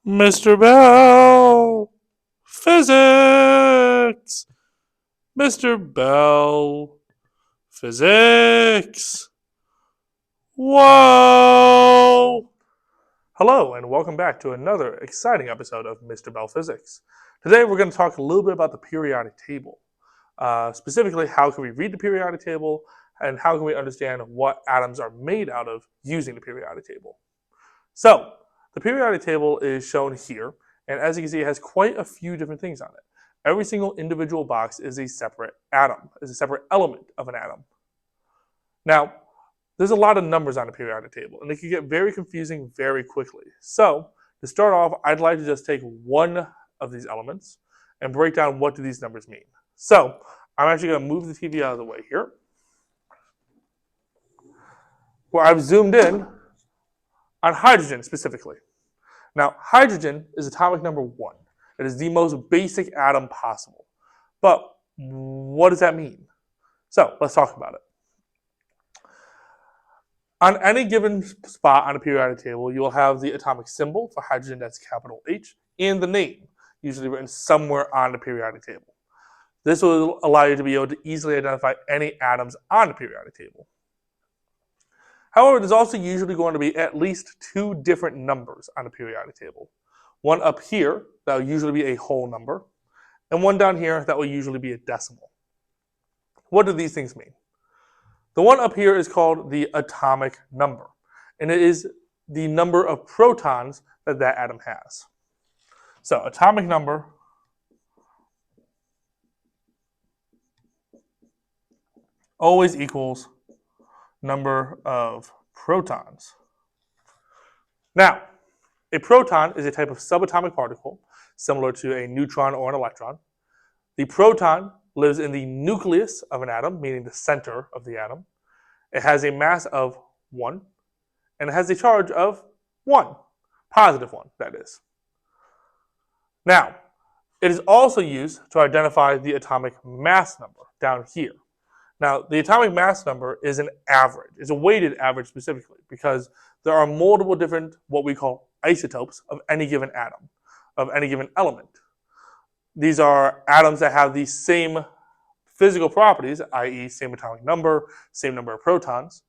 Mr. Bell! Physics! Mr. Bell! Physics! Whoa! Hello, and welcome back to another exciting episode of Mr. Bell Physics. Today we're going to talk a little bit about the periodic table. Specifically, how can we read the periodic table, and how can we understand what atoms are made out of using the periodic table. So, the periodic table is shown here, and as you can see, it has quite a few different things on it. Every single individual box is a separate atom, is a separate element of an atom. Now, there's a lot of numbers on the periodic table, and it can get very confusing very quickly. So, to start off, I'd like to just take one of these elements and break down what do these numbers mean. So, I'm actually going to move the TV out of the way here, where I've zoomed in on hydrogen specifically. Now, hydrogen is atomic number 1. It is the most basic atom possible. But what does that mean? So, let's talk about it. On any given spot on a periodic table, you will have the atomic symbol for hydrogen, that's capital H, and the name, usually written somewhere on the periodic table. This will allow you to be able to easily identify any atoms on the periodic table. However, there's also usually going to be at least 2 different numbers on the periodic table. One up here, that will usually be a whole number, and one down here that will usually be a decimal. What do these things mean? The one up here is called the atomic number, and it is the number of protons that that atom has. So, atomic number always equals number of protons. Now, a proton is a type of subatomic particle similar to a neutron or an electron. The proton lives in the nucleus of an atom, meaning the center of the atom. It has a mass of 1, and it has a charge of 1, positive 1, that is. Now, it is also used to identify the atomic mass number down here. Now, the atomic mass number is an average. It's a weighted average specifically because there are multiple different, what we call isotopes of any given atom, of any given element. These are atoms that have the same physical properties, i.e. same atomic number, same number of protons,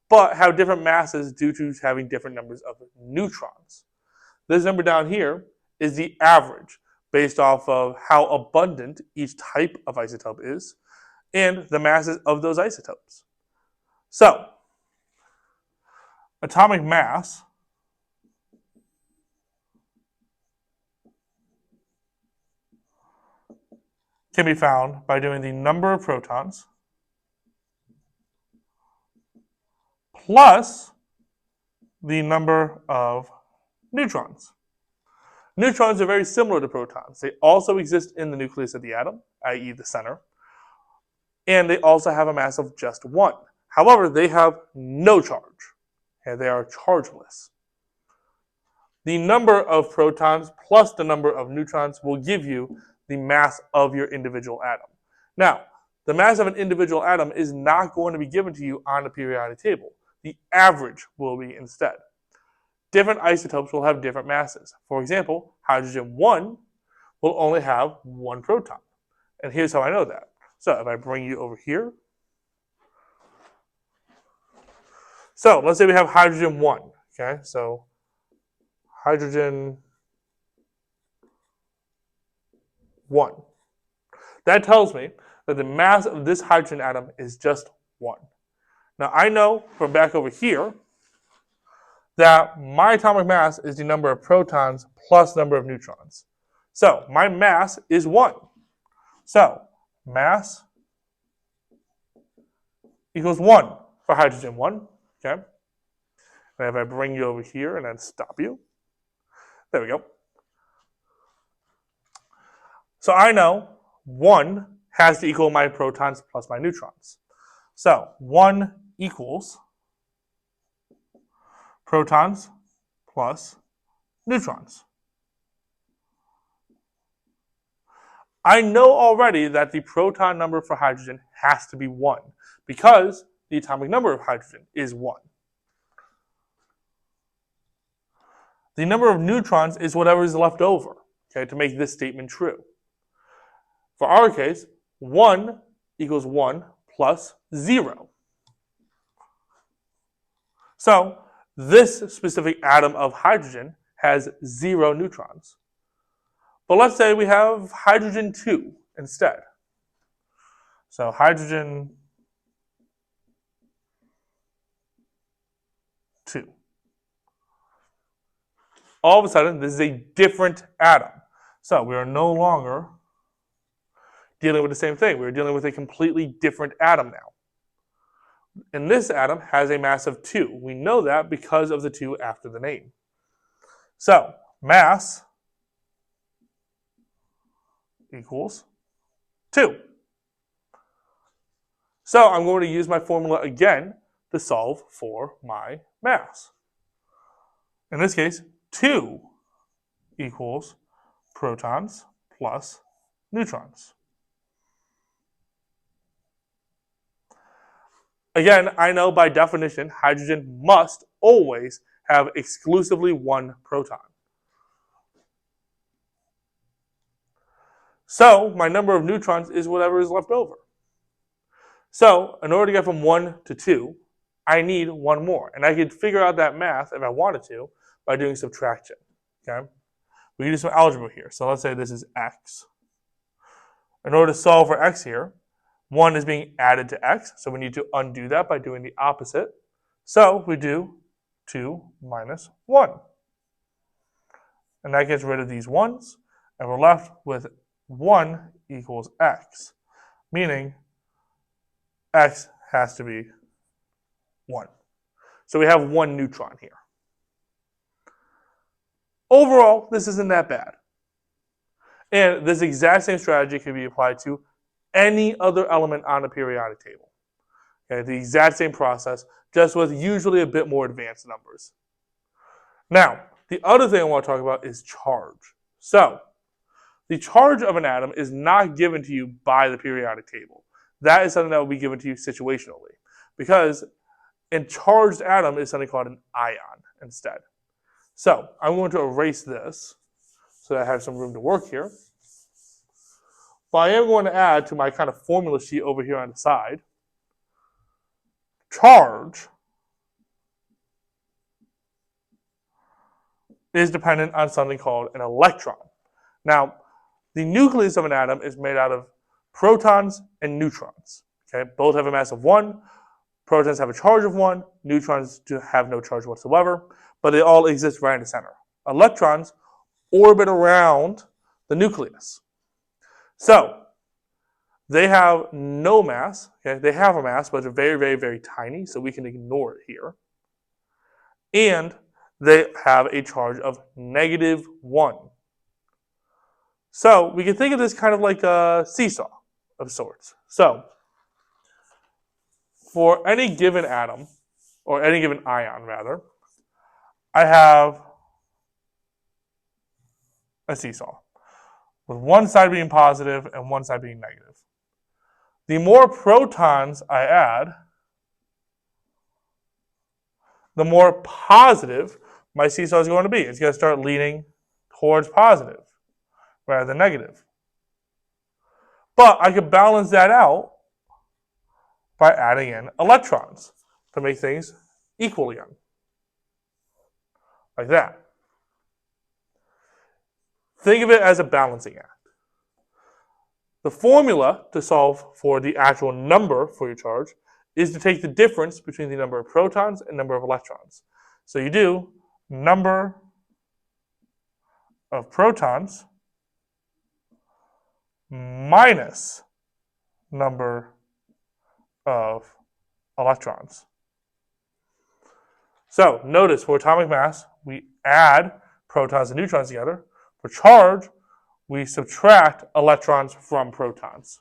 but have different masses due to having different numbers of neutrons. This number down here is the average based off of how abundant each type of isotope is and the masses of those isotopes. So, atomic mass can be found by doing the number of protons plus the number of neutrons. Neutrons are very similar to protons. They also exist in the nucleus of the atom, i.e. the center, and they also have a mass of just 1. However, they have no charge, and they are chargeless. The number of protons plus the number of neutrons will give you the mass of your individual atom. Now, the mass of an individual atom is not going to be given to you on the periodic table. The average will be instead. Different isotopes will have different masses. For example, hydrogen 1 will only have 1 proton. And here's how I know that. So if I bring you over here. So let's say we have hydrogen 1. Okay, so hydrogen 1. That tells me that the mass of this hydrogen atom is just 1. Now I know from back over here that my atomic mass is the number of protons plus number of neutrons. So my mass is 1. So mass equals 1 for hydrogen 1. Okay. And if I bring you over here and then stop you, there we go. So I know 1 has to equal my protons plus my neutrons. So 1 equals protons plus neutrons. I know already that the proton number for hydrogen has to be 1 because the atomic number of hydrogen is 1. The number of neutrons is whatever is left over, okay, to make this statement true. For our case, 1 equals 1 plus 0. So this specific atom of hydrogen has 0 neutrons. But let's say we have hydrogen 2 instead. So hydrogen 2. All of a sudden, this is a different atom. So we are no longer dealing with the same thing. We're dealing with a completely different atom now. And this atom has a mass of 2. We know that because of the 2 after the name. So mass equals 2. So I'm going to use my formula again to solve for my mass. In this case, 2 equals protons plus neutrons. Again, I know by definition, hydrogen must always have exclusively 1 proton. So my number of neutrons is whatever is left over. So in order to get from 1 to 2, I need 1 more. And I could figure out that math, if I wanted to, by doing subtraction. Okay? We can do some algebra here. So let's say this is x. In order to solve for x here, 1 is being added to x, so we need to undo that by doing the opposite. So we do 2 minus 1. And that gets rid of these 1's, and we're left with 1 equals x, meaning x has to be 1. So we have 1 neutron here. Overall, this isn't that bad. And this exact same strategy can be applied to any other element on the periodic table. Okay, the exact same process, just with usually a bit more advanced numbers. Now, the other thing I want to talk about is charge. So, the charge of an atom is not given to you by the periodic table. That is something that will be given to you situationally. Because a charged atom is something called an ion instead. So, I'm going to erase this so that I have some room to work here. But I am going to add to my kind of formula sheet over here on the side, charge is dependent on something called an electron. Now, the nucleus of an atom is made out of protons and neutrons. Okay? Both have a mass of 1. Protons have a charge of 1. Neutrons have no charge whatsoever, but they all exist right in the center. Electrons orbit around the nucleus. So, they have no mass. Okay? They have a mass, but they're very, very, very tiny, so we can ignore it here. And they have a charge of -1. So, we can think of this kind of like a seesaw of sorts. So, for any given atom, or any given ion rather, I have a seesaw, with one side being positive and one side being negative. The more protons I add, the more positive my seesaw is going to be. It's going to start leaning towards positive rather than negative. But I could balance that out by adding in electrons to make things equal again. Like that. Think of it as a balancing act. The formula to solve for the actual number for your charge is to take the difference between the number of protons and number of electrons. So you do number of protons minus number of electrons. So notice for atomic mass, we add protons and neutrons together. For charge, we subtract electrons from protons.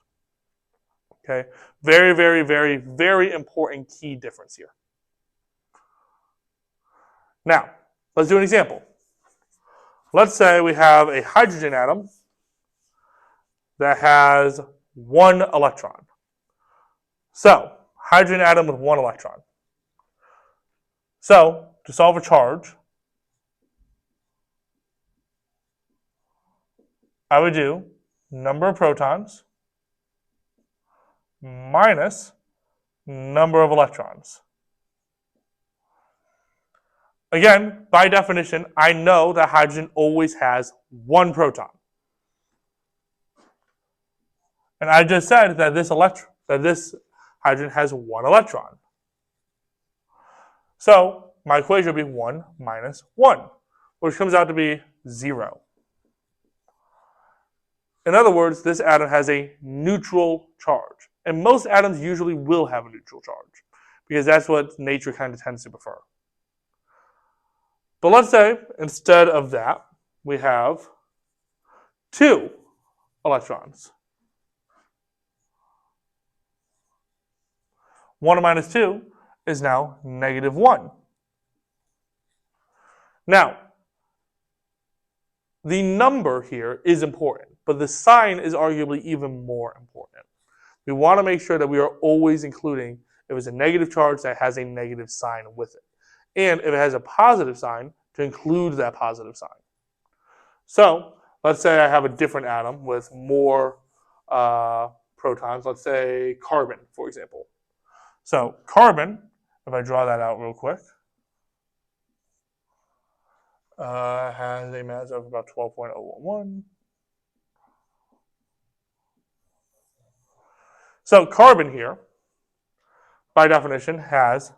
Okay? Very, very, very, very important key difference here. Now, let's do an example. Let's say we have a hydrogen atom that has 1 electron. So, hydrogen atom with 1 electron. So, to solve a charge, I would do number of protons minus number of electrons. Again, by definition, I know that hydrogen always has one proton. And I just said that this hydrogen has one electron. So my equation would be 1 minus 1, which comes out to be 0. In other words, this atom has a neutral charge. And most atoms usually will have a neutral charge because that's what nature kind of tends to prefer. But let's say instead of that, we have 2 electrons. 1 minus 2 is now negative 1. Now, the number here is important, but the sign is arguably even more important. We want to make sure that we are always including, if it's a negative charge, that has a negative sign with it. And if it has a positive sign, to include that positive sign. So let's say I have a different atom with more protons. Let's say carbon, for example. So carbon, if I draw that out real quick, has a mass of about 12.011. So carbon here, by definition, has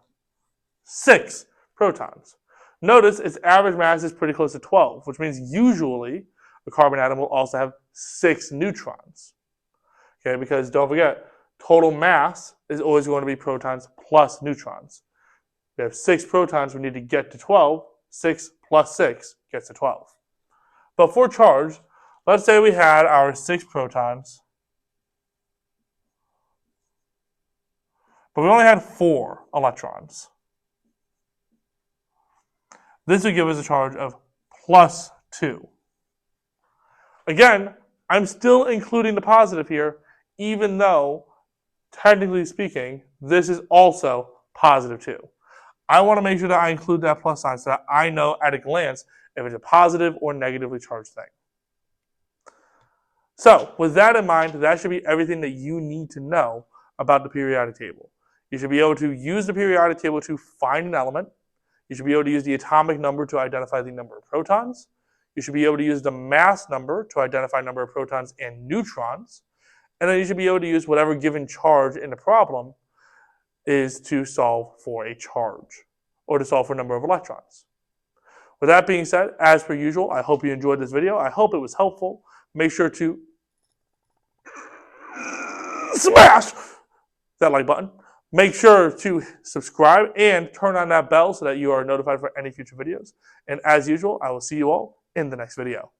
6 protons. Notice its average mass is pretty close to 12, which means usually a carbon atom will also have 6 neutrons. Okay, because don't forget, total mass is always going to be protons plus neutrons. We have 6 protons, we need to get to 12. 6 plus 6 gets to 12. But for charge, let's say we had our 6 protons, but we only had 4 electrons. This would give us a charge of plus 2. Again, I'm still including the positive here, even though, technically speaking, this is also positive 2. I want to make sure that I include that plus sign so that I know at a glance if it's a positive or negatively charged thing. So, with that in mind, that should be everything that you need to know about the periodic table. You should be able to use the periodic table to find an element. You should be able to use the atomic number to identify the number of protons. You should be able to use the mass number to identify number of protons and neutrons. And then you should be able to use whatever given charge in the problem is to solve for a charge or to solve for a number of electrons. With that being said, as per usual, I hope you enjoyed this video. I hope it was helpful. Make sure to smash that like button. Make sure to subscribe and turn on that bell so that you are notified for any future videos. And as usual, I will see you all in the next video.